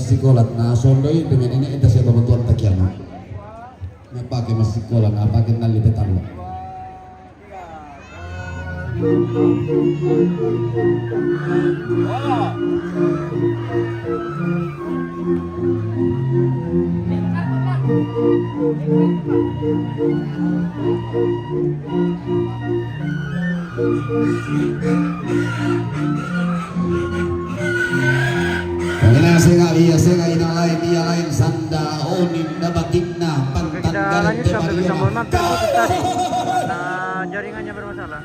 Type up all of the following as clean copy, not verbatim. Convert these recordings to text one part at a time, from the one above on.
sikolat na sondoi dengan ini ita siya babutuan takiano na pakai mas sikolat na pakai nalipetan lo Sega ina lain dia lain sanda onim na batikna pantan garing Kita lanjut sampai bisa mampir untuk tadi karena jaringannya bermasalah.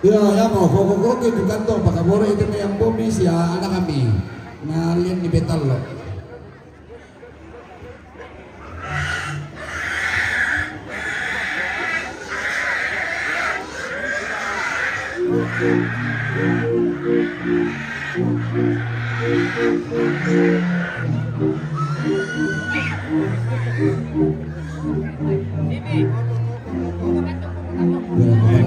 Ya mau koko di kantor Pak Kabore itu yang pomis ya anak kami ngalian di betal lo.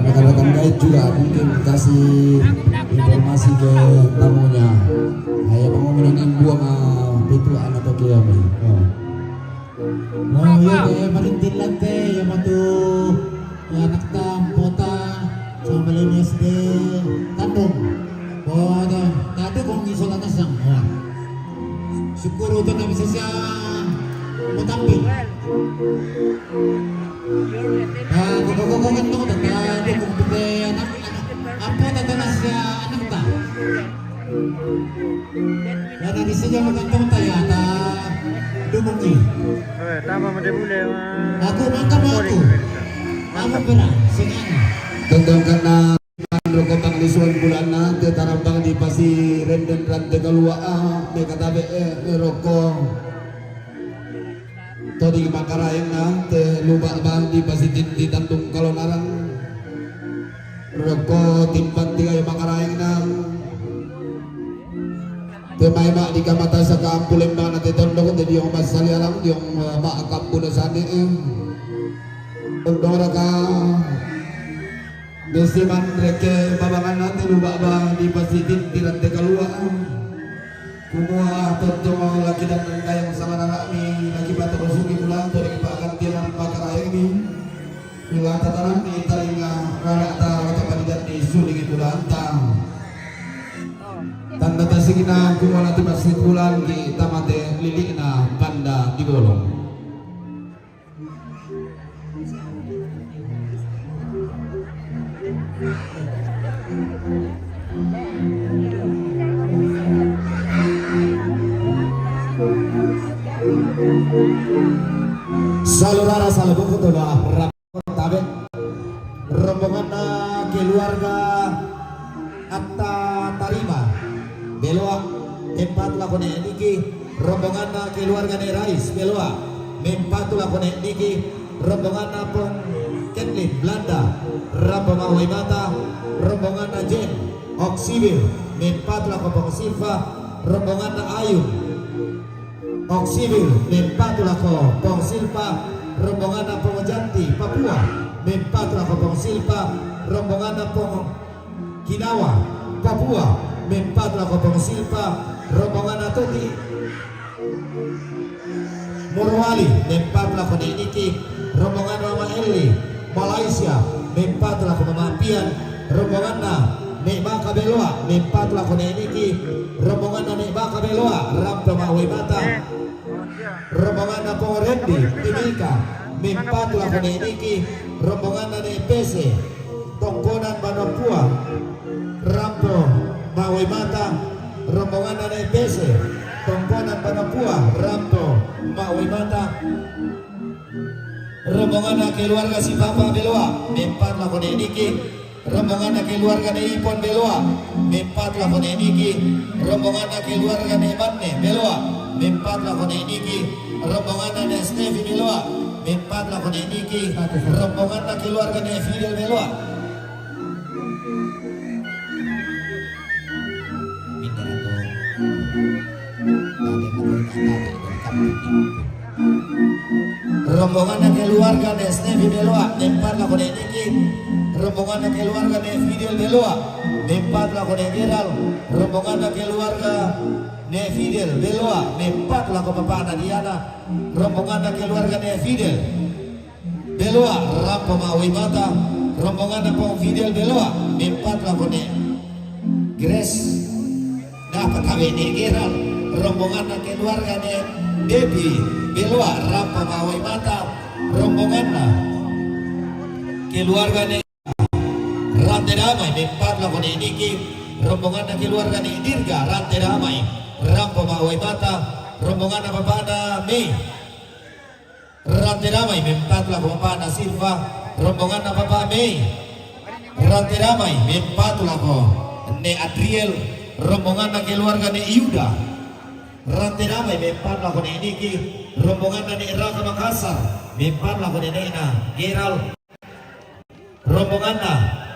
Rekan-rekan guide juga mungkin kasih informasi ke tamunya. Ayah pengumuman yang buang itu anak atau kami. Oh ya kayak malintin lantai yang matu anak tampota sama beli SD Tandung. Oh ada kong isolan nasang. Syukur itu na bisa siya matampil. Kukukukan to tadi kung pwede anak apa tatanas siya anak ta. Yan ang isa niya magandang tayo ta dumungi. Tama mo boleh. Aku mangka mo ako. Ako pera singan. Tentang karena rokotang lisuan bulan na tetarambang di pasi renden rante kalua me katabe rokok. Todi makaraeng na te lupa bang di pasitin di tantung kalonaran roko timpan tiga makaraeng na te may mak di kamata sa kaampulen ba na te tondo ko te di yung masalialang di yung maakap na sani undora ka desiman reke babangan natin lupa bang di pasitin di rante kalua kumua tonto laki dan kayang sama anak ni lagi batu bersugi pulang tu lagi pakan tiang pakar ini bila tataran ni taringa rara ta kata panidat ni suling itu lantang tanda tasigina kumua nanti masih pulang di tamate lilikna panda di bolong. Saludara salubung itu dah tabe rombongan keluarga Atta Tarima Beloa tempat lakone niki rombongan keluarga Nerais Beloa tempat lakone niki rombongan pun Ketlin Belanda rombongan Waimata rombongan Jen Oksibil tempat lakone Silva rombongan Ayun Oksibil mempatulah ko Pong Silpa rombongan na Pong Janti Papua mempatulah ko Pong Silpa rombongan na Pong Kinawa Papua mempatulah ko Pong Silpa rombongan na Toti Morwali mempatulah ko Niki rombongan Mama Eli Malaysia mempatulah ko Mama Pian rombongan na ni baka beloa mimpat la kone niki rombongan na ni baka beloa ramto mawi mata rombongan na po rendi timika mimpat la kone niki rombongan na ni pese tongkonan banopua ramto mawi mata rombongan na ni pese tongkonan banopua ramto mawi mata rombongan na keluarga si papa beloa mimpat la kone niki rombongan na keluarga ni Ipon beloa mimpat la kone niki rombongan na keluarga ni Batne beloa mimpat la kone niki rombongan na Stevi beloa mimpat la kone niki rombongan na keluarga ni Fidel beloa rombongan na keluarga ni Stevi beloa mimpat la kone niki rombongan na keluarga ni Fidel beloa mimpat la kone Geral rombongan na keluarga ni Fidel beloa mimpat la papa Diana rombongan na keluarga ni Fidel beloa rampo mawi mata rombongan na pong Fidel beloa mimpat la kone Grace dapat kawin ni Geral rombongan na keluarga ni Debbie beloa rampo mawi mata rombongan na keluarga ni Rantai Damai mimpat la kone niki rombongan na keluarga ni Dirga Rantai Damai rampo mawai mata rombongan na babana Mei Rantai Damai mimpat la babana Silva rombongan na baba Mei Rantai Damai mimpat la ko ne Adriel rombongan na keluarga ni Yuda Rantai Damai mimpat la kone niki rombongan na ni Raka Makassar mimpat la kone na Geral rombongan na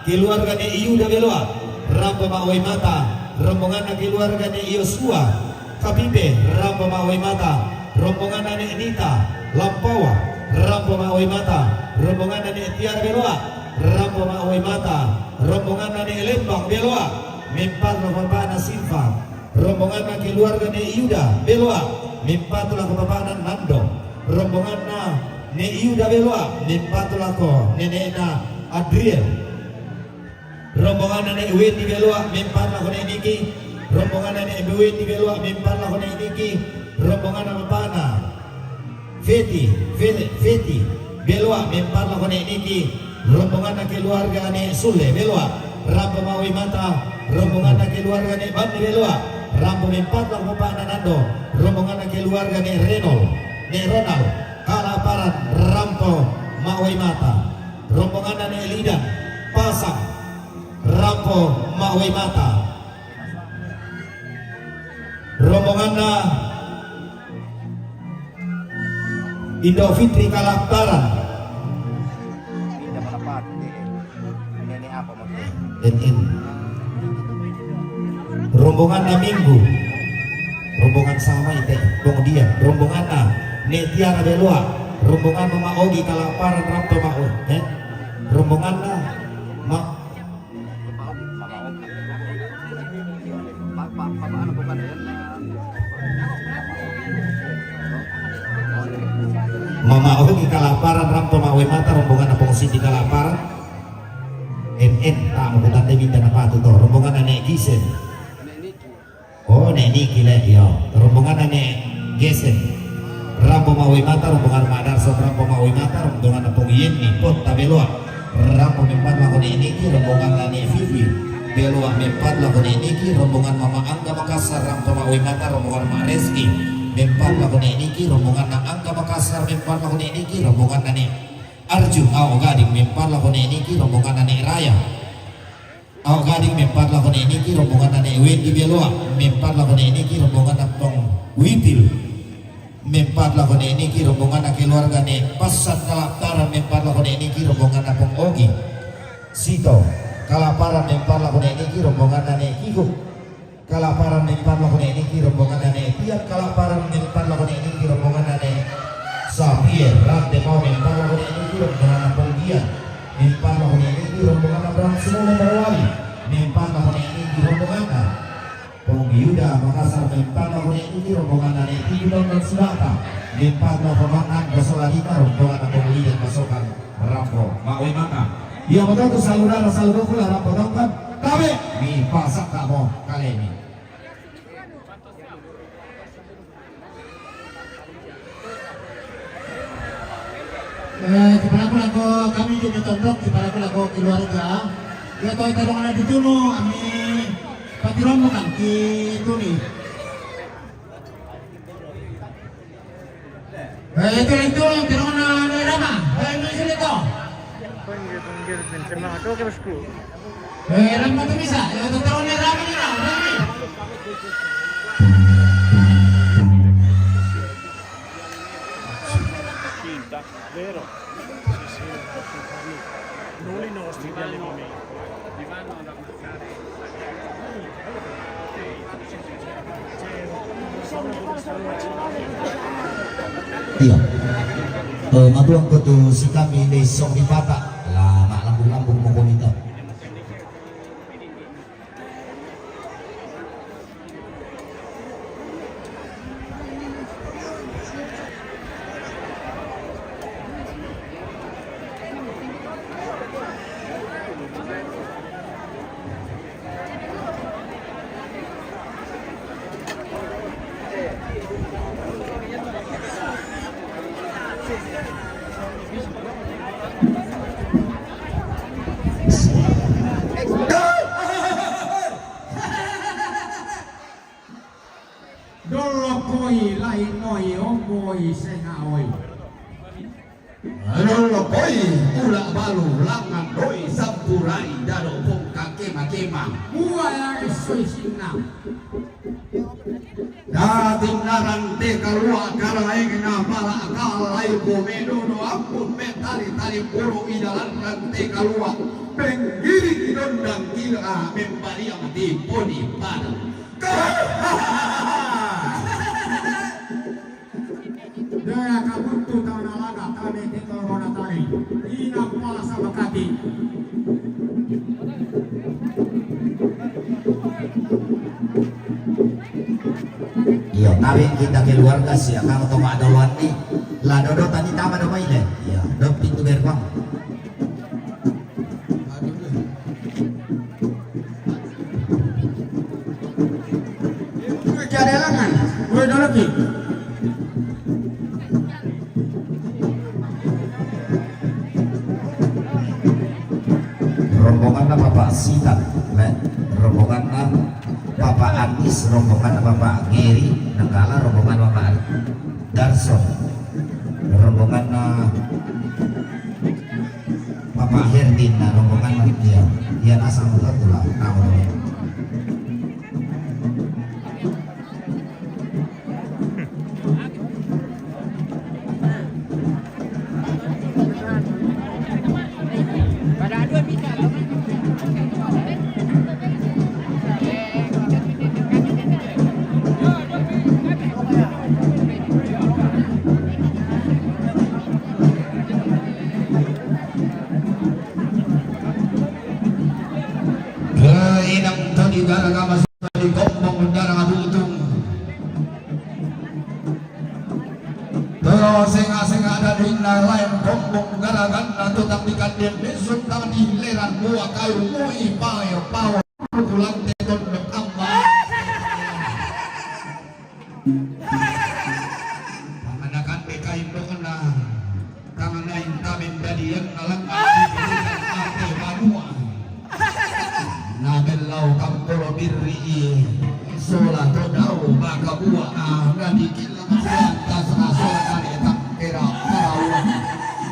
keluarga ni Yuda beloa rampo mawai mata rombongan na keluarga ni Yosua Kapipe rampo mawai mata rombongan na ni Nita Lampawa rampo mawai mata rombongan na ni Tiar beloa rampo mawai mata rombongan na ni Lembang beloa mimpat la bapa na Silva rombongan na keluarga ni Yuda beloa mimpat la bapa na Nando rombongan na ni Yuda beloa mimpat la ko nenek na Adriel rombongan na ni Wendy beloa mimpat la kone niki rombongan na ni Wendy beloa mimpat la kone niki rombongan na mapana Feti beloa mimpat la kone niki rombongan na keluarga ni Sule beloa rampo mawi mata rombongan na keluarga ni Bandi beloa rampo mimpat la mapana Nando rombongan na keluarga ni Ronald Kalaparan rampo mawi mata rombongan na ni Lidan Pasang rampo mawi mata rombongan na Indo Fitri Kalaktaran NN rombongan na Minggu rombongan sama itu kemudian rombongan na Netiara Beloa rombongan Mama Ogi Kalaktaran rampo mau rombongan na Mama Ogi Kalaparan rampo mawe mata rombongan apong Siti Kalaparan NN tak bukan Dewi dan apa itu rombongan Nek Gisen oh Nek Niki le yo rombongan Nek Gesen rampo mawe mata rombongan Madarso rampo mawe mata rombongan apong Yeni Pot Tabeloa rampo mempat lakon Niki rombongan Nek Vivi Beloa mempat lakon Niki rombongan Mama Angga Makassar rampo mawe mata rombongan Mak Reski mempat lakon niki rombongan na Angka Makassar mempat lakon niki rombongan na ni Arjun Ao Gading mempat lakon niki rombongan na ni Raya Ao Gading mempat lakon niki rombongan na ni Wendy Beloa mempat lakon niki rombongan na Pong Witil mempat lakon niki rombongan na keluarga ni Pasat Kalaktaran mempat lakon niki rombongan na Pong Ogi Sito Kalaparan mempat lakon niki rombongan na ni Kiko Kalaparan mempat lakon niki rombongan na ni Tiap Kalaparan mempat lakon niki rombongan na ni Sapier Rante mau mempat lakon niki rombongan na Ponggian mempat lakon niki rombongan na Brang Semula Merwali mempat lakon niki rombongan na Ponggiuda Makassar mempat lakon niki rombongan na ni Tidon dan Selatan mempat lakon na Gosoladita rombongan na Ponggian Masokan Rampo Maui Mata Iya betul tuh saudara pula rapotong kan. Kami mi pasak kamu kali ini. Kepala ko kami juga tondok kepala ko keluarga. Ya toy tarong na dito no ami patiron mo kan kito ni. Ito tarong na rama. Ano sila to? Panggil Benzema atau ke bosku. Ram mo to bisa. Ito tarong na rama ni na. Vero? Sì, non i nostri di allenamento. Li vanno ad ammazzare. Iya. Matuang ko to si kami ni Song Dipata. Lama lambung-lambung mo ko nito. Dolokoi lain noi omboi sengaoi. Dolokoi ula balu langan doi sampurai dado pong kakema. Muaya esoi sinna. Dating naran te kalua kalai na pala kalai komedo no ampun tali puro idalan rante kalua penggiri dondang kila membari amati poni pada. Daya kabuntu tanah laga tane teko rona tane. Ina kepala sama kaki. Iya, kawin kita keluarga sih, kamu tahu ada wani, lah dodo tadi tama do maile, iya, do pintu gerbang. Kejadelangan, gue doloki. Rombongan Bapak Sitan, rombongan Bapak Anis, rombongan Bapak Geri, Negala, rombongan Bapak Darson, rombongan Bapak Herdin, rombongan dia asal muter tulah tahu. Inang tadi gara-gara masuk di gombong darah butung. Terus sing ada di lain gombong gara-gara tutang di kandian besok tadi leran buah kayu mui payo pawo pulang teton amma. Panganakan bekain dokna tangan lain tabin dari yang alang ate banua. Nabelau kampolo birri sola todau baka buah ngadi kila tas sola kali tak kira karau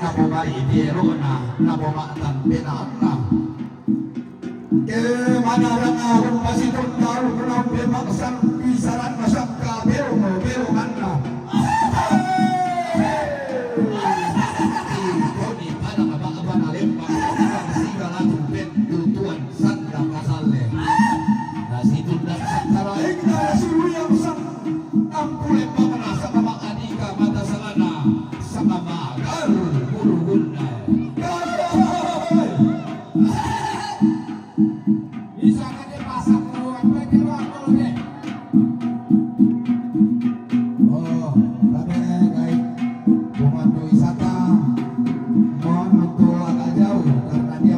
nabo mai dirona nabo matan benana ke mana rana pasti tahu kenapa memaksa pisaran masangka bero mana di pada apa lembang segala tuan sandang kasale nasi tundak santara kita suruh yang sang ampu lembang rasa mama adika mata salana sama magar bulu guna Bisa aja pasak keluar kalau deh. oh tapi guys pemandu wisata mohon untuk agak jauh karena dia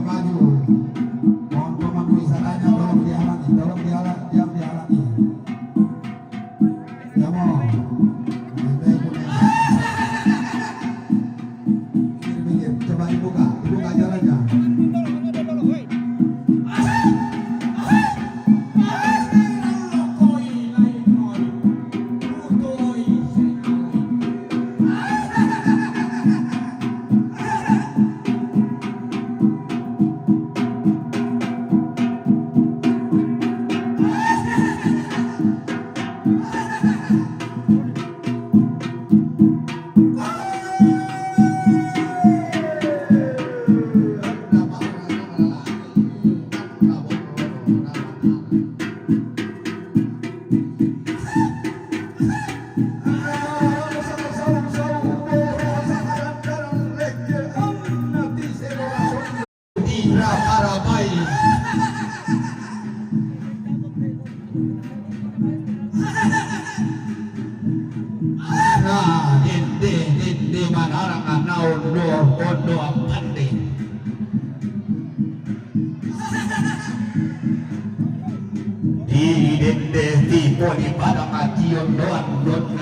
Nah, dindi manarang naon do kondo pandi. Di dende di poni padang acion doan don